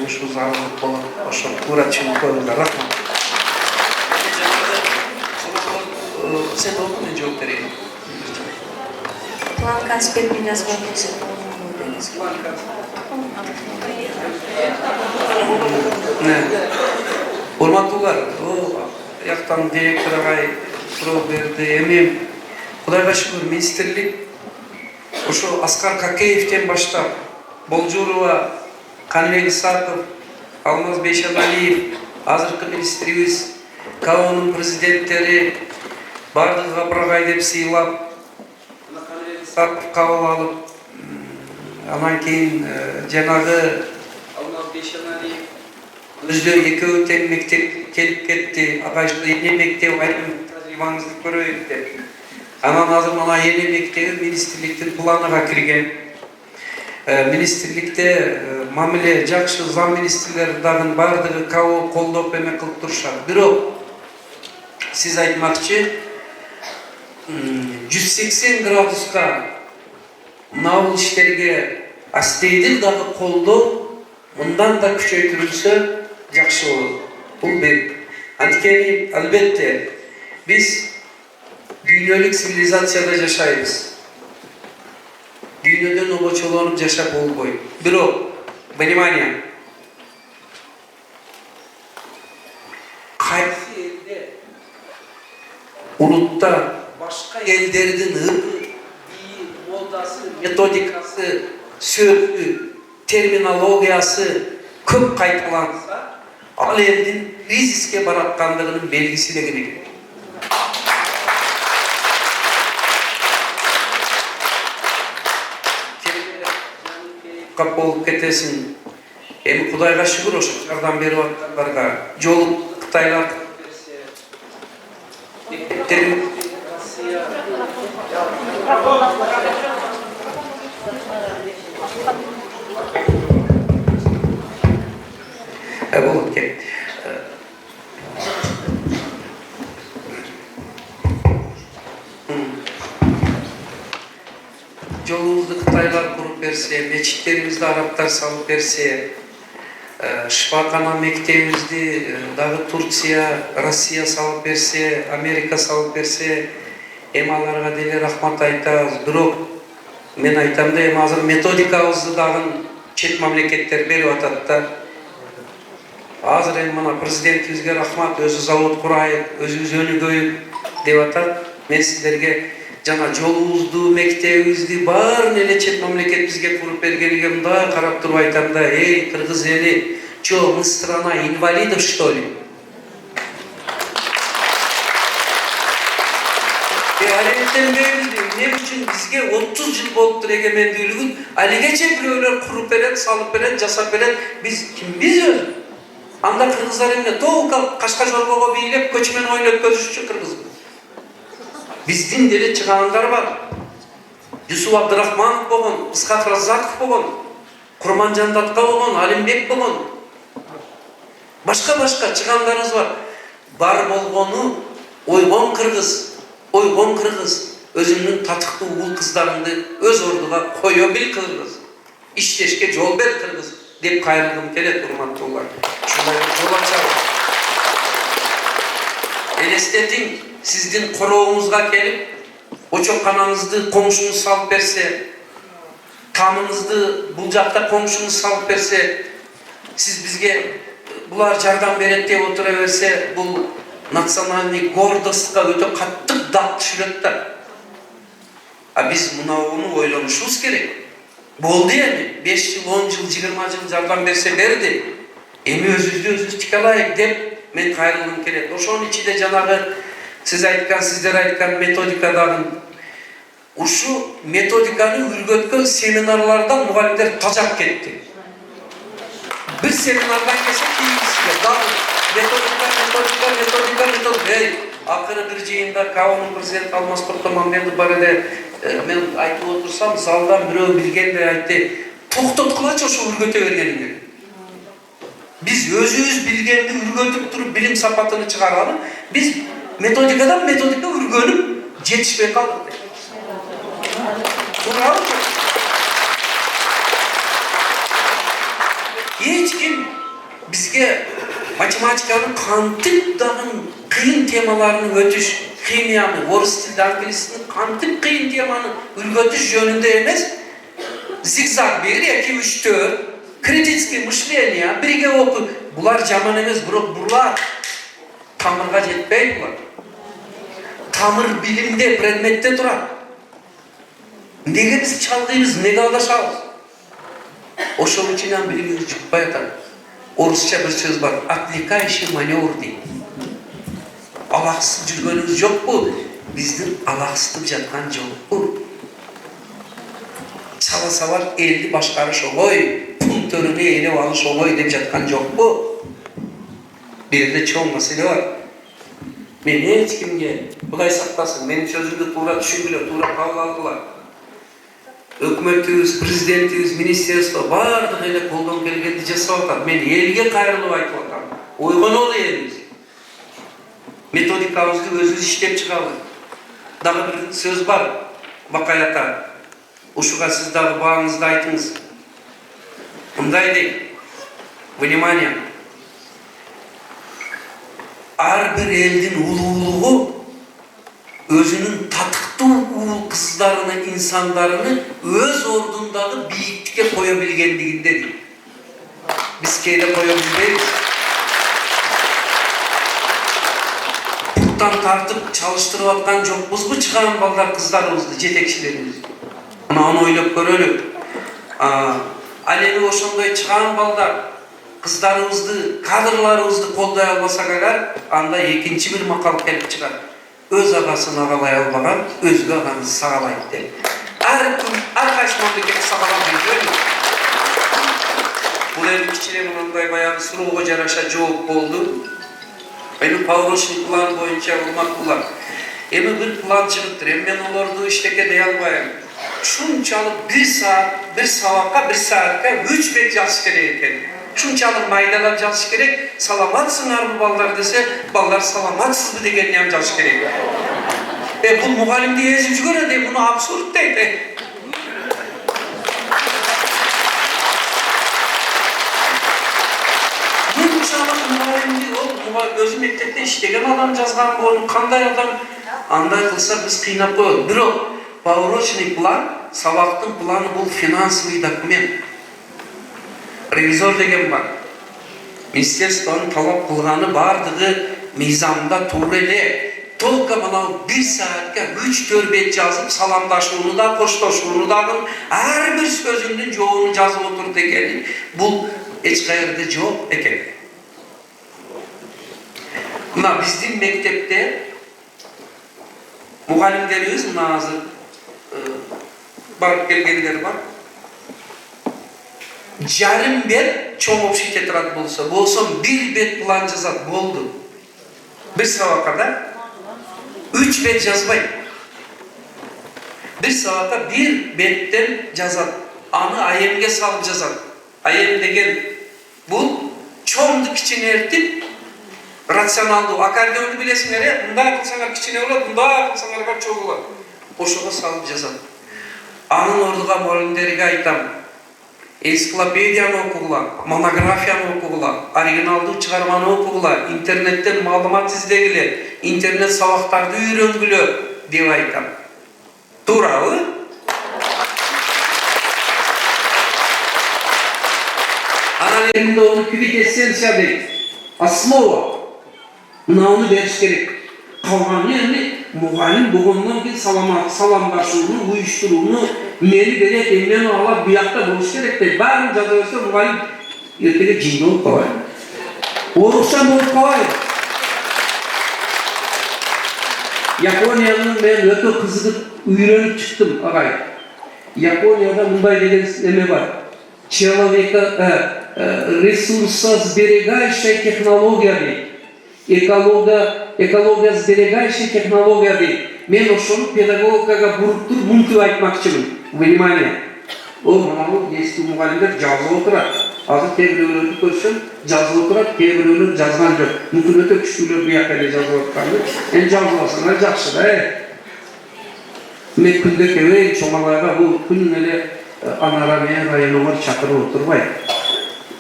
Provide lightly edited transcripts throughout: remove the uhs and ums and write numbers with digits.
жумушубуз аралык болот. Ошо туура түшүнүккөнүңөр рахмат. Sen oldu mu cevap vereyim? План конспектini жазган кезде Ne? Урматтуулар, яктан директор агай суроо берди. Эми Кудайга шүгүр министрлик ошо Аскар Какеевден баштап Болжурова, Каныбек Исаков, Алмаз Бейшеналиев, азыркы министрибиз, КАОнун президенттери бардыгы капырагай деп сыйлап, Каныбек Исаков кабыл алып, анан кийин жанагы Алмаз Бейшеналиев өздөрү экөө тең мектеп келип кетти. Агайчы эне мектеп айрым тажрыйбаңызды көрөйүк деп. Анан азыр мына эне мектеби министрликтин планына кирген. Министрликте мамиле жакшы зам министрлер дагы бардыгы КАО колдоп эме кылып турушат. Бирок сиз айтмакчы 180 градуска мына иштерге астейдин дагы колдоо мындан да күчөйтүлсө жакшы болот. Бул бир. Анткени албетте биз дүйнөлүк цивилизацияда жашайбыз. Дүйнөдөн обочолонуп жашап болбойт. Бирок, внимание. Кайсы элде улутта башка элдердин ыры, бийи, модасы, методикасы, сөзү, терминологиясы көп кайталанса, ал элдин кризиске бараткандыгынын белгиси деген экен. Кап болуп кетесиң. Эми Кудайга шүгүр ошо жардам берип аткандарга жолу Кытайлар болот ке. Жолубузду Кытайлар куруп берсе, мечиттерибизди арабтар салып берсе, шифакана мектебибизди дагы Турция, Россия салып берсе, Америка салып берсе, эми аларга деле рахмат айтабыз. Бирок мен айтам да, эми азыр методикабызды дагы чет мамлекеттер берип атат да. Азыр эми мына президентибизге рахмат, өзү завод курайык, өзүбүз өнүгөйүк деп атат. Мен сиздерге жана жолубузду, мектебибизди баарын эле чет мамлекет бизге куруп бергениге мындай карап туруп айтам да, эй, кыргыз эли, чё, мы страна инвалидов, что ли? Эмне үчүн бизге 30 жыл болуптур эгемендүүлүгүн, алигече бирөөлөр куруп берет, салып берет, жасап берет. Биз кимбиз өзү? Анда кыргыздар эмне толук Кашка жоргого бийлеп, көчмөн ойноп өткөзүшчү кыргызбыз. Биздин деле чыгандар бар. Юсуп Абдырахманов болгон, Исхак Раззаков болгон, Курманжан Датка болгон, Алимбек болгон. Башка чыгандарыбыз бар. Бар болгону ойгон кыргыз, өзүңдүн татыктуу уул кыздарыңды өз ордуга кое бил кыргыз. Иштешке жол бер кыргыз деп кайрылгым келет, урматтуулар. Ушундай жол ачабыз. Элестетиң, сиздин корообуңузга келип, очокканаңызды коңшуңуз салып берсе, тамыңызды бул жакта коңшуңуз салып берсе, сиз бизге булар жардам берет деп отура берсе, бул национальный гордостька өтө каттык дат түшүрөт да. А биз мынауну ойлонушубуз керек. Болду эми 5 жыл, 10 жыл, 20 жыл жардам берсе берди. Эми өзүбүздү тике алайык деп мен кайрылгым келет. Ошонун ичинде жанагы сиздер айткан методикадагы ушу методиканы үргөткөн семинарлардан мугалимдер тажап кетти. Bir seminardan kelсе кийинкисине дагы методика. Акыры бир жыйында КАОнун президенти Алмаз Тортомамбетов бар эле, мен айтып отурсам, залдан бирөө билгендей айтты, токтоткулачы ошо үргөтө бергениңди. Биз өзүбүз билгенди үргөтүп туруп билим сапатыны чыгаралы, биз методикадан методика үргөнүп жетишпей калдык. Туурабы? Эч ким bizge matematika'nın kantık dağın kıyın temalarını ötüş, kimyanı, orus tildi angilisinin kantık kıyın temanı ürgötüş yönünde emez, zigzag 1, 2, 3, 4, kritiski mıшления, birge oku. Bular jaman emez, bular tamırga jetpey bular. Tamır bilimde, predmette durar. Nege biz çalgıyız, nege aldaşağız? Oşol içinden bilimiz çıkpay atar. Orusça bir söz var, aplikasyon manevr deyip. Alaksız жүрgөнümüz yok bu. Bizden alaksızlık жатқан жоқ bu. Çalasa var, eldi başkarış oğoy, punktörünü eylep alış oğoy deyip жатқан жоқ bu. Bir de çoğun mesele var. Men hiç kimge, Kuday saklasın, benim sözümde tuğra düşüngüler, tuğra kabul aldılar. Hükümetimiz, prezidentimiz, ministerstvo bardık ele koldan kelgенди жасап атат. Men elge kayrılıp aytıp atam. Oygon ol elimiz. Metodikabızды özümüz işlep çıkardık. Dagı bir söz var, vakayata. Uşuğa siz dagı bağınızda aytыңыз. Мындай дейт. Внимание. Ar bir eldin ululuğu özünün tatıktı ulu kızlarını, insanlarını öz ordundağı büyüklüğe koyabilgenliğindedir. Biz keyde koyabilmeyiz. Buradan tartıp çalıştırıp atkan jokpuz bu çıkan ballar kızlarımızdı, jetekçilerimiz. Onu oylap görölük. Alemi oşondoy çıkan ballar kızlarımızdı, kadırlarımızdı kolday almasak agar, anda ikinci bir makal kelip çıkar. Öz ağasını ağalay almagan, özgü ağanızı sağalayıp deyip. Her kaç memleket sağalayıp deyip. Bu evi kiçilemin onday bayağı suruğu jaraşa joğup oldu. Benim Pavroş'un planı boyunca olmak bular. Emi bir plan çıkıptır, ben olurdu işteke deyalbayım. Şunçalık bir sabakka, bir saatka 3 bet yaş gereken. Şunçalık maydalar yaş gerek, salamatsınlar bu ballar dese, ballar salamatsız mı degen yaş gerek. Bu muhalim diye ezip göre de bunu absürt deydi. Özü mektepte işlegen adam жазған bunu, kanday adam anday kılsa biz kıynap koyalım. Бирок Паурочный план, сабактын планы бұл финансовый документ. Ревизор деген бар. Министерствонун талап кылганы бардыгы мыйзамда туура эле. Только мынау 1 saatка 3-4 бет жазып, саламдашууну да, коштошууну дагы ар бир сөзүнүн жообун жазып отурду экени. Бул эч кайерде жок экен. Mına bizdin mektepte muhallimlerimiz mına hazır barıp gelgenler var. Jarım bet çoğun opşi tetrat bolsa, bir bet plan yazat boldu. Bir sabakada 3 bet yazbay. Bir sabakta bir betten yazat. Anı ayemge salıp yazat. Ayem degen bu çoğundu kiçini ertip rasyonaldı. Akordeondu bilesingler ya, bunda kılsalar kiçine olur, bunda kılsalar kaç çok olur. Oşuğa salıp yazat. Anın orduğa muhallimleriga aytam. Ensiklopediyаны okugula, monografiyаны okugula, originaldı çıkarmanı okugula, internetten malumat izlegile, internet sabaktardı öyrengülü dep aytam. Туурабы? Анан элимде onu квитэссенция дейт. Основа. Мынауны бериш керек. Калганы эми muhallim болгондон кийин саламдашууну, уюштурууну мени берет, эмнени алып буякта болуш керек дейт. Баарын жаза берсе muhallim эртеге жин болуп калайт. Орусча болуп калайт. Япониянын мен өтө кызыгып үйрөнүп чыктым агай. Японияда мындай деген эме бар. Ресурсосберегающая технология дейт. Экологосберегающая технология дейт. Мен ошону педагогикага буруптур мынтип айтмакчымын. Внимание. Ол мынау эски мугалимдер жазып отурат. Азыр кээ-бирөөлөрдү көрсөм жазып отурат, кээ-бирөөлөр жазган жок. Мүмкүн өтө күчтүүлөр буяка эле жазып атканы. Эми жазып алсаңар жакшы да. Мен күндө кебей чоңалайга бул күн эле анара мен районума чакырып отурбайт.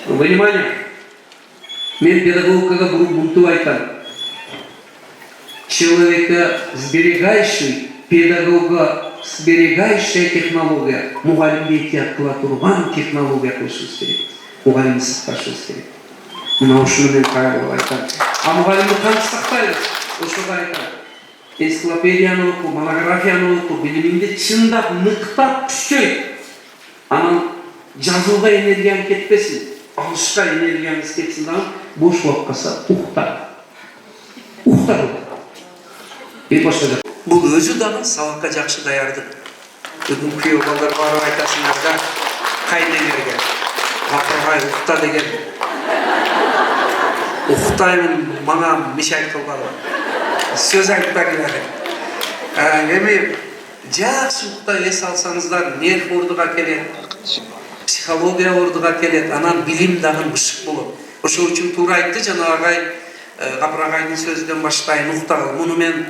Внимание. Мен педагогикага мынтип айтам. Человека сберегающий, педагога сберегающая технология, мугалимди этият кыла турган технология кылышыбыз керек. Мугалимди сакташыбыз керек. Мына ушуну мен кайрылып айтам. А мугалимди кантип сактайбыз? Ошого айтам. Энциклопедияны оку, монографияны оку, билимиңди чындап, ныктап күчөйт. Анан жазууга энергияң кетпесин, алышка энергияңыз кетсин дагы, бош болуп калса укта. Укта. Бул өзү дагы сабакка жакшы даярдык. Бүгүн күйөө балдар барып айтасыңар да, кайнелерге апыргай укта деген. Уктаймын, мага мешай кылбагы. Сөз айтпа келеді. Эми жакшы укта эс алсаңыздар, нерв ордуга келет, психология ордуга келет, анан билим дагы бышык болот. Ошол үчүн туура айтты жана агай, Капырагайдын сөзүнөн баштайын уктагыл. Муну мен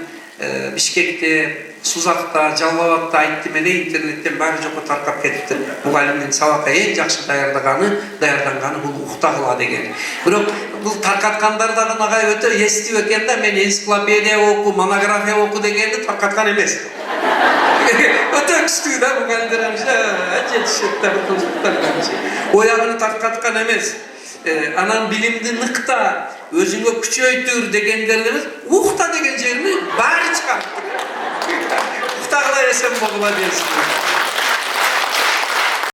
Бишкекте, Сузакта, Жалал Абадта айттым эле, интернеттен баары жокко таркап кетипти. Мугалимдин сабакка эң жакшы даярданганы бул уктагыла деген. Бирок бул таркаткандар дагы агай өтө эстип экен да, мен энциклопедия оку, монография оку дегенди таркаткан эмес. Өтө күчтүү да мугалимдер жетишет да бул оягын таркаткан эмес. Анан билимди ныкта, өзүңө күчөйтүр дегендер эмес, укта деген жерини баары чыгарып. Уктагыла эсен болгула десин.